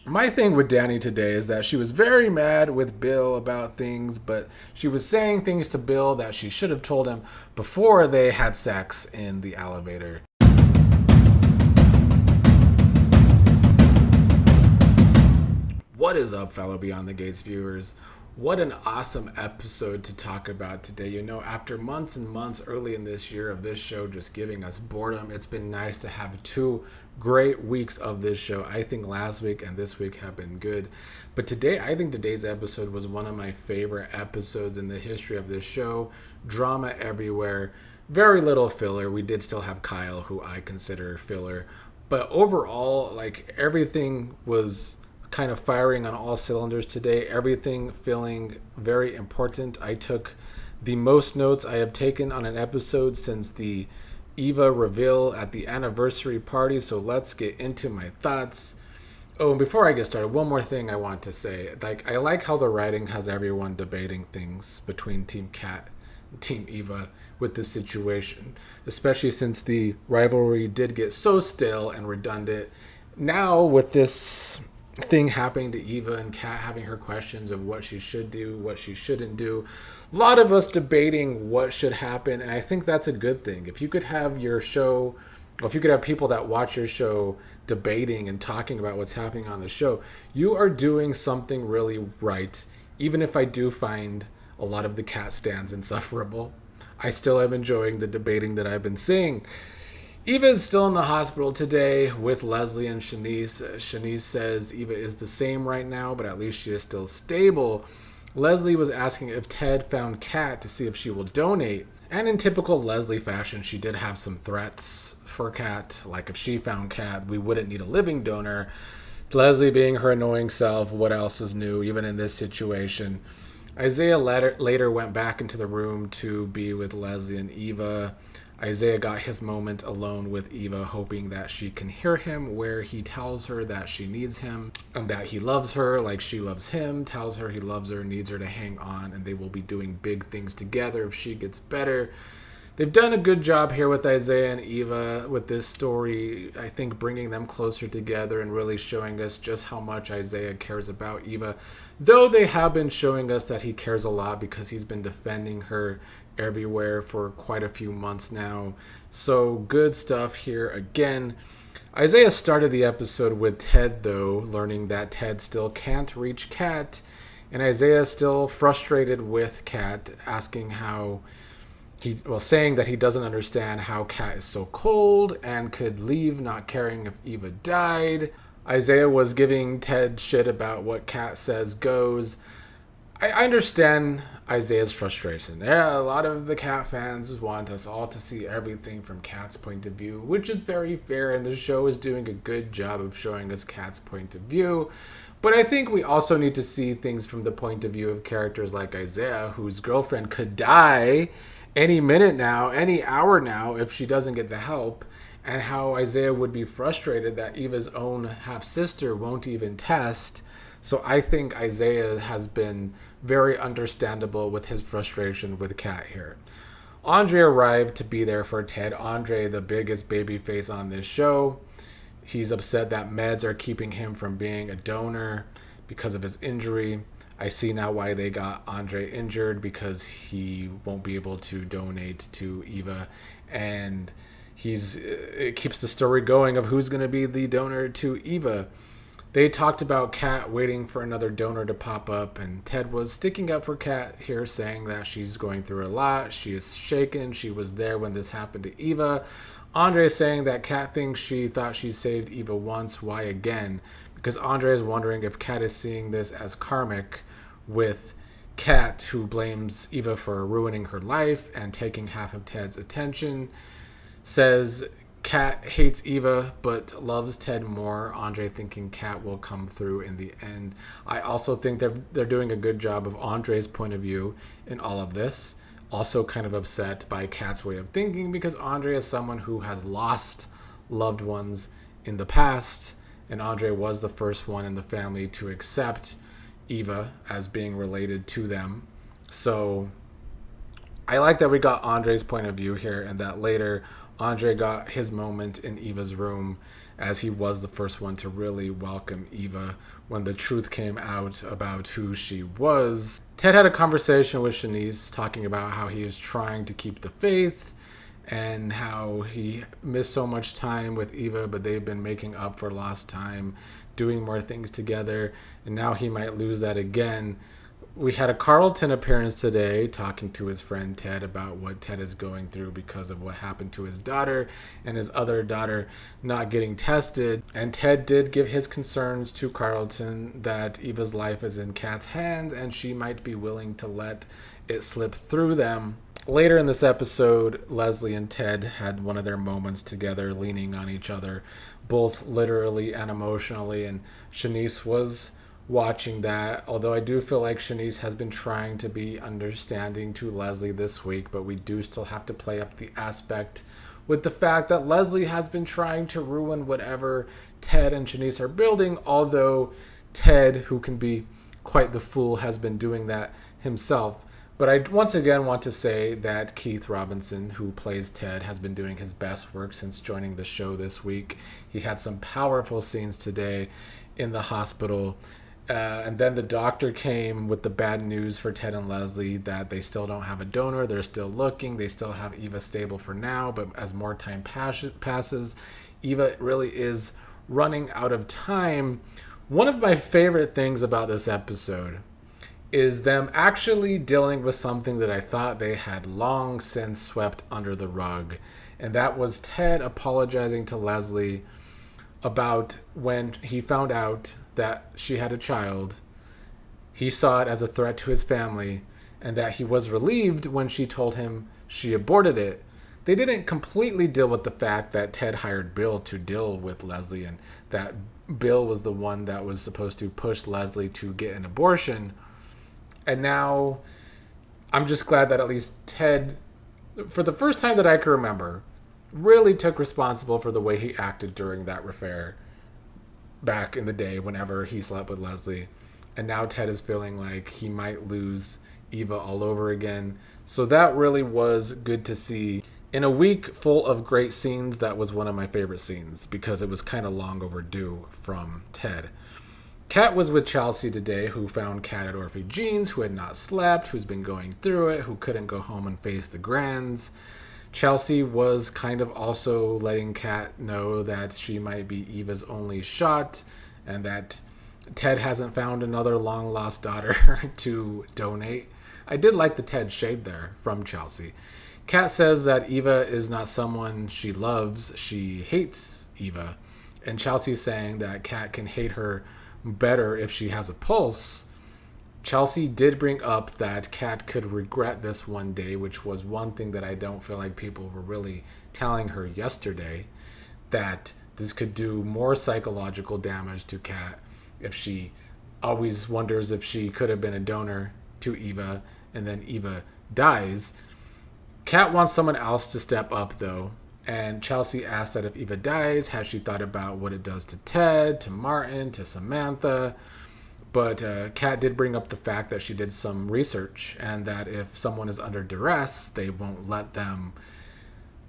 My thing with Dani today is that she was very mad with Bill about things, but she was saying things to Bill that she should have told him before they had sex in the elevator. What is up, fellow Beyond the Gates viewers? What an awesome episode to talk about today. You know, after months and months early in this year of this show just giving us boredom, it's been nice to have 2 great weeks of this show. I think last week and this week have been good. But today, I think today's episode was one of my favorite episodes in the history of this show. Drama everywhere. Very little filler. We did still have Kyle, who I consider filler. But overall, like, everything was kind of firing on all cylinders today. Everything feeling very important. I took the most notes I have taken on an episode since the Eva reveal at the anniversary party. So let's get into my thoughts. Oh, and before I get started, one more thing I want to say. Like, I like how the writing has everyone debating things between Team Cat and Team Eva with this situation, especially since the rivalry did get so stale and redundant. Now with this thing happening to Eva and Kat having her questions of what she should do, what she shouldn't do. A lot of us debating what should happen, and I think that's a good thing. If you could have your show, or if you could have people that watch your show debating and talking about what's happening on the show, you are doing something really right. Even if I do find a lot of the Cat stands insufferable, I still am enjoying the debating that I've been seeing. Eva is still in the hospital today with Leslie and Shanice. Shanice says Eva is the same right now, but at least she is still stable. Leslie was asking if Ted found Kat to see if she will donate. And in typical Leslie fashion, she did have some threats for Kat. Like, if she found Kat, we wouldn't need a living donor. Leslie being her annoying self, what else is new, even in this situation? Izaiah later went back into the room to be with Leslie and Eva. Izaiah got his moment alone with Eva, hoping that she can hear him, where he tells her that she needs him and that he loves her like she loves him, tells her he loves her, needs her to hang on, and they will be doing big things together if she gets better. They've done a good job here with Izaiah and Eva with this story, I think bringing them closer together and really showing us just how much Izaiah cares about Eva, though they have been showing us that he cares a lot because he's been defending her everywhere for quite a few months now. So good stuff here again. Izaiah started the episode with Ted, though, learning that Ted still can't reach Kat, and Izaiah still frustrated with Kat, asking how saying that he doesn't understand how Kat is so cold and could leave, not caring if Eva died. Izaiah was giving Ted shit about what Kat says goes. I understand Isaiah's frustration. Yeah, a lot of the Cat fans want us all to see everything from Cat's point of view, which is very fair, and the show is doing a good job of showing us Cat's point of view. But I think we also need to see things from the point of view of characters like Izaiah, whose girlfriend could die any minute now, any hour now, if she doesn't get the help, and how Izaiah would be frustrated that Eva's own half-sister won't even test. So I think Izaiah has been very understandable with his frustration with Kat here. Andre arrived to be there for Ted. Andre, the biggest baby face on this show. He's upset that meds are keeping him from being a donor because of his injury. I see now why they got Andre injured, because he won't be able to donate to Eva. And it keeps the story going of who's going to be the donor to Eva. They talked about Kat waiting for another donor to pop up, and Ted was sticking up for Kat here, saying that she's going through a lot. She is shaken. She was there when this happened to Eva. Andre is saying that Kat thinks she thought she saved Eva once. Why again? Because Andre is wondering if Kat is seeing this as karmic, with Kat, who blames Eva for ruining her life and taking half of Ted's attention. Says Kat hates Eva but loves Ted more. Andre thinking Kat will come through in the end. I also think they're doing a good job of Andre's point of view in all of this. Also kind of upset by Kat's way of thinking, because Andre is someone who has lost loved ones in the past, and Andre was the first one in the family to accept Eva as being related to them. So I like that we got Andre's point of view here, and that later Andre got his moment in Eva's room, as he was the first one to really welcome Eva when the truth came out about who she was. Ted had a conversation with Shanice talking about how he is trying to keep the faith and how he missed so much time with Eva, but they've been making up for lost time, doing more things together, and now he might lose that again. We had a Carlton appearance today talking to his friend Ted about what Ted is going through because of what happened to his daughter and his other daughter not getting tested. And Ted did give his concerns to Carlton that Eva's life is in Kat's hands and she might be willing to let it slip through them. Later in this episode, Leslie and Ted had one of their moments together, leaning on each other, both literally and emotionally, and Shanice was watching that, although I do feel like Shanice has been trying to be understanding to Leslie this week, but we do still have to play up the aspect with the fact that Leslie has been trying to ruin whatever Ted and Shanice are building, although Ted, who can be quite the fool, has been doing that himself. But I once again want to say that Keith Robinson, who plays Ted, has been doing his best work since joining the show this week. He had some powerful scenes today in the hospital. And then the doctor came with the bad news for Ted and Leslie that they still don't have a donor. They're still looking. They still have Eva stable for now. But as more time passes, Eva really is running out of time. One of my favorite things about this episode is them actually dealing with something that I thought they had long since swept under the rug. And that was Ted apologizing to Leslie about when he found out that she had a child. He saw it as a threat to his family, and that he was relieved when she told him she aborted it. They didn't completely deal with the fact that Ted hired Bill to deal with Leslie, and that Bill was the one that was supposed to push Leslie to get an abortion. And now I'm just glad that at least Ted, for the first time that I can remember, really took responsible for the way he acted during that affair back in the day whenever he slept with Leslie. And now Ted is feeling like he might lose Eva all over again. So that really was good to see. In a week full of great scenes, that was one of my favorite scenes because it was kind of long overdue from Ted. Kat was with Chelsea today, who found Kat at Orphe Jeans, who had not slept, who's been going through it, who couldn't go home and face the grands. Chelsea was kind of also letting Kat know that she might be Eva's only shot and that Ted hasn't found another long-lost daughter to donate. I did like the Ted shade there from Chelsea. Kat says that Eva is not someone she loves, she hates Eva. And Chelsea's saying that Kat can hate her better if she has a pulse. Chelsea did bring up that Kat could regret this one day, which was one thing that I don't feel like people were really telling her yesterday, that this could do more psychological damage to Kat if she always wonders if she could have been a donor to Eva and then Eva dies. Kat wants someone else to step up though, and Chelsea asked that if Eva dies, has she thought about what it does to Ted, to Martin, to Samantha? But Kat did bring up the fact that she did some research and that if someone is under duress, they won't let them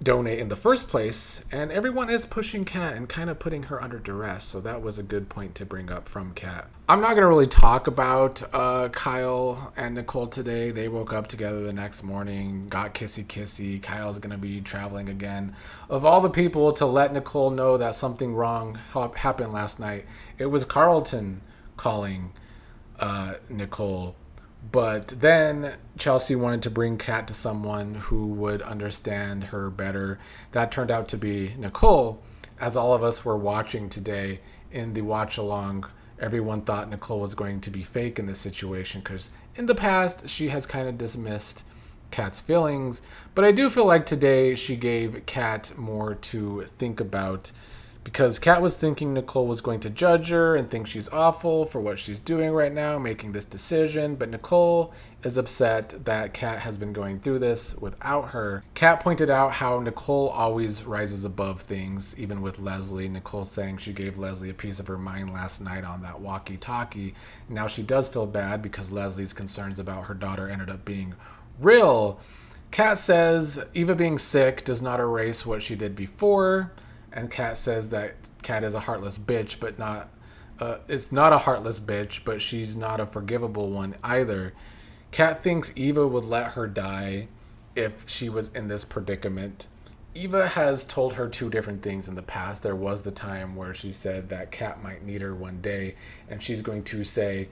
donate in the first place. And everyone is pushing Kat and kind of putting her under duress. So that was a good point to bring up from Kat. I'm not going to really talk about Kyle and Nicole today. They woke up together the next morning, got kissy-kissy. Kyle's going to be traveling again. Of all the people to let Nicole know that something wrong happened last night, it was Carlton calling Nicole. But then Chelsea wanted to bring Kat to someone who would understand her better. That turned out to be Nicole. As all of us were watching today in the watch along, everyone thought Nicole was going to be fake in this situation because in the past she has kind of dismissed Kat's feelings. But I do feel like today she gave Kat more to think about, because Kat was thinking Nicole was going to judge her and think she's awful for what she's doing right now, making this decision. But Nicole is upset that Kat has been going through this without her. Kat pointed out how Nicole always rises above things, even with Leslie. Nicole saying she gave Leslie a piece of her mind last night on that walkie-talkie. Now she does feel bad because Leslie's concerns about her daughter ended up being real. Kat says Eva being sick does not erase what she did before, and Kat says that Kat is a heartless bitch, but not. It's not a heartless bitch, but she's not a forgivable one either. Kat thinks Eva would let her die if she was in this predicament. Eva has told her two different things in the past. There was the time where she said that Kat might need her one day, and she's going to say,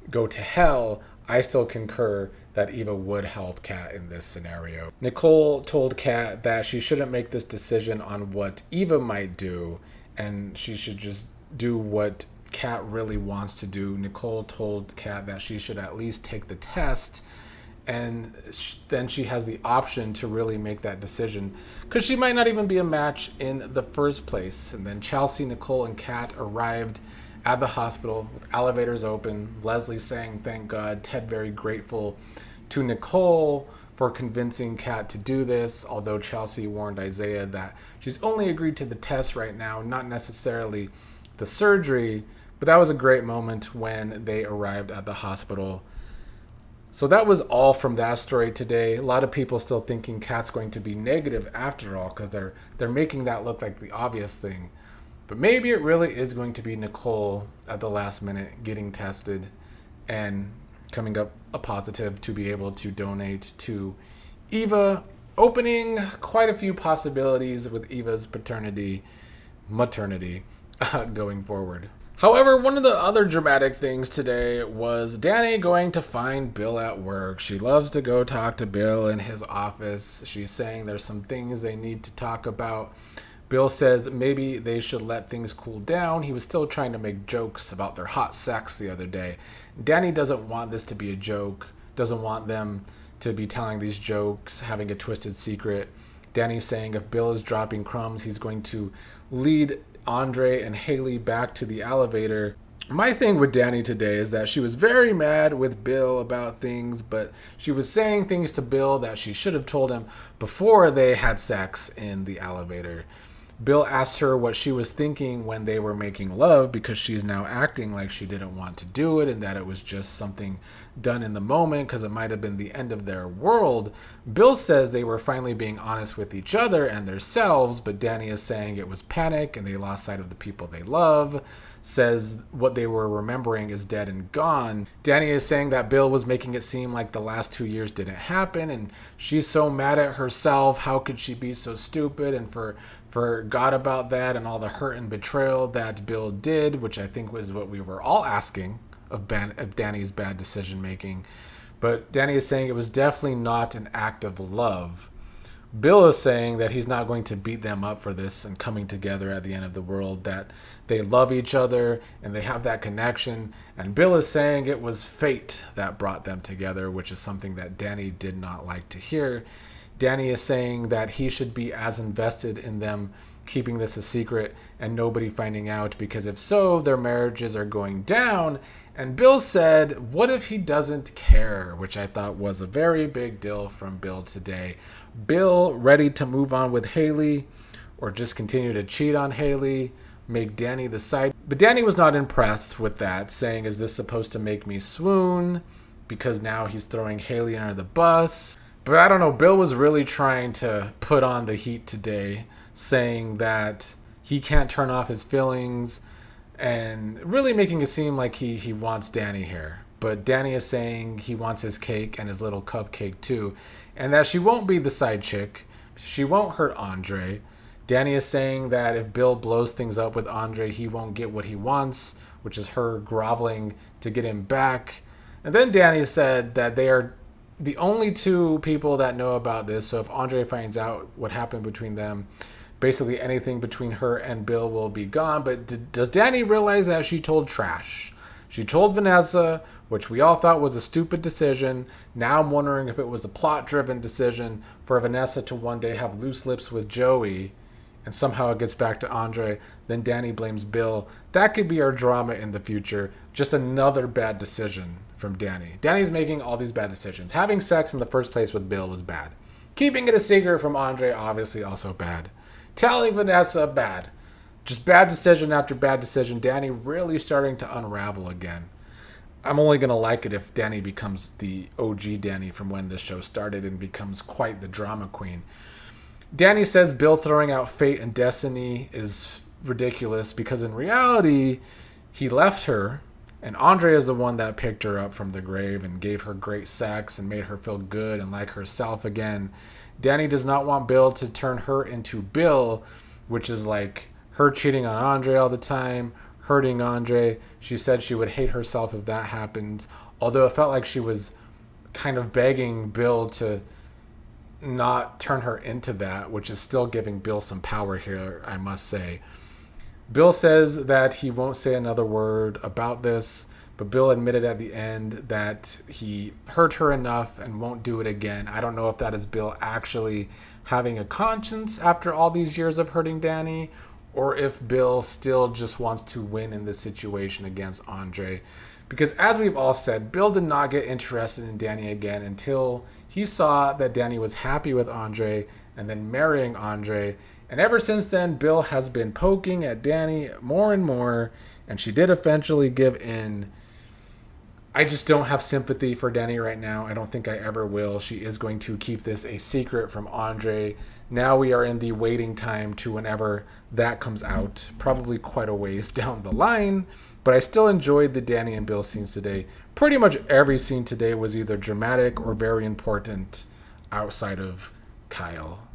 go to hell. I still concur that Eva would help Kat in this scenario. Nicole told Kat that she shouldn't make this decision on what Eva might do, and she should just do what Kat really wants to do. Nicole told Kat that she should at least take the test, and then she has the option to really make that decision, because she might not even be a match in the first place. And then Chelsea, Nicole, and Kat arrived at the hospital with elevators open. Leslie saying thank God. Ted very grateful to Nicole for convincing Kat to do this, although Chelsea warned Izaiah that she's only agreed to the test right now, not necessarily the surgery. But that was a great moment when they arrived at the hospital. So that was all from that story today. A lot of people still thinking Kat's going to be negative after all, because they're making that look like the obvious thing. But maybe it really is going to be Nicole at the last minute getting tested and coming up a positive to be able to donate to Eva, opening quite a few possibilities with Eva's maternity going forward. However, one of the other dramatic things today was Dani going to find Bill at work. She loves to go talk to Bill in his office. She's saying there's some things they need to talk about. Bill says maybe they should let things cool down. He was still trying to make jokes about their hot sex the other day. Dani doesn't want this to be a joke, doesn't want them to be telling these jokes, having a twisted secret. Dani's saying if Bill is dropping crumbs, he's going to lead Andre and Haley back to the elevator. My thing with Dani today is that she was very mad with Bill about things, but she was saying things to Bill that she should have told him before they had sex in the elevator. Bill asked her what she was thinking when they were making love, because she's now acting like she didn't want to do it and that it was just something done in the moment because it might have been the end of their world. Bill says they were finally being honest with each other and themselves, but Dani is saying it was panic and they lost sight of the people they love. Says what they were remembering is dead and gone. Dani is saying that Bill was making it seem like the last 2 years didn't happen, and she's so mad at herself. How could she be so stupid and forgot about that and all the hurt and betrayal that Bill did, which I think was what we were all asking of Dani's bad decision making. But Dani is saying it was definitely not an act of love. Bill is saying that he's not going to beat them up for this and coming together at the end of the world, that they love each other and they have that connection. And Bill is saying it was fate that brought them together, which is something that Dani did not like to hear. Dani is saying that he should be as invested in them keeping this a secret and nobody finding out, because if so, their marriages are going down. And Bill said, what if he doesn't care? Which I thought was a very big deal from Bill today. Bill ready to move on with Haley or just continue to cheat on Haley, make Dani the side. But Dani was not impressed with that, saying, is this supposed to make me swoon? Because now he's throwing Haley under the bus. But I don't know, Bill was really trying to put on the heat today, saying that he can't turn off his feelings and really making it seem like he wants Dani here. But Dani is saying he wants his cake and his little cupcake too, and that she won't be the side chick. She won't hurt Andre. Dani is saying that if Bill blows things up with Andre, he won't get what he wants, which is her groveling to get him back. And then Dani said that they are the only two people that know about this, so if Andre finds out what happened between them, basically anything between her and Bill will be gone. But does Dani realize that she told trash? She told Vanessa, which we all thought was a stupid decision. Now I'm wondering if it was a plot-driven decision for Vanessa to one day have loose lips with Joey, and somehow it gets back to Andre. Then Dani blames Bill. That could be our drama in the future. Just another bad decision from Dani. Dani's making all these bad decisions. Having sex in the first place with Bill was bad. Keeping it a secret from Andre, obviously also bad. Telling Vanessa, bad. Just bad decision after bad decision. Dani really starting to unravel again. I'm only going to like it if Dani becomes the OG Dani from when this show started and becomes quite the drama queen. Dani says Bill throwing out fate and destiny is ridiculous because in reality, he left her, and Andre is the one that picked her up from the grave and gave her great sex and made her feel good and like herself again. Dani does not want Bill to turn her into Bill, which is like her cheating on Andre all the time, hurting Andre. She said she would hate herself if that happened, although it felt like she was kind of begging Bill to not turn her into that, which is still giving Bill some power here, I must say. Bill says that he won't say another word about this, but Bill admitted at the end that he hurt her enough and won't do it again. I don't know if that is Bill actually having a conscience after all these years of hurting Dani, or if Bill still just wants to win in this situation against Andre. Because as we've all said, Bill did not get interested in Dani again until he saw that Dani was happy with Andre and then marrying Andre. And ever since then, Bill has been poking at Dani more and more, and she did eventually give in. I just don't have sympathy for Dani right now. I don't think I ever will. She is going to keep this a secret from Andre. Now we are in the waiting time to whenever that comes out. Probably quite a ways down the line. But I still enjoyed the Dani and Bill scenes today. Pretty much every scene today was either dramatic or very important outside of Kyle.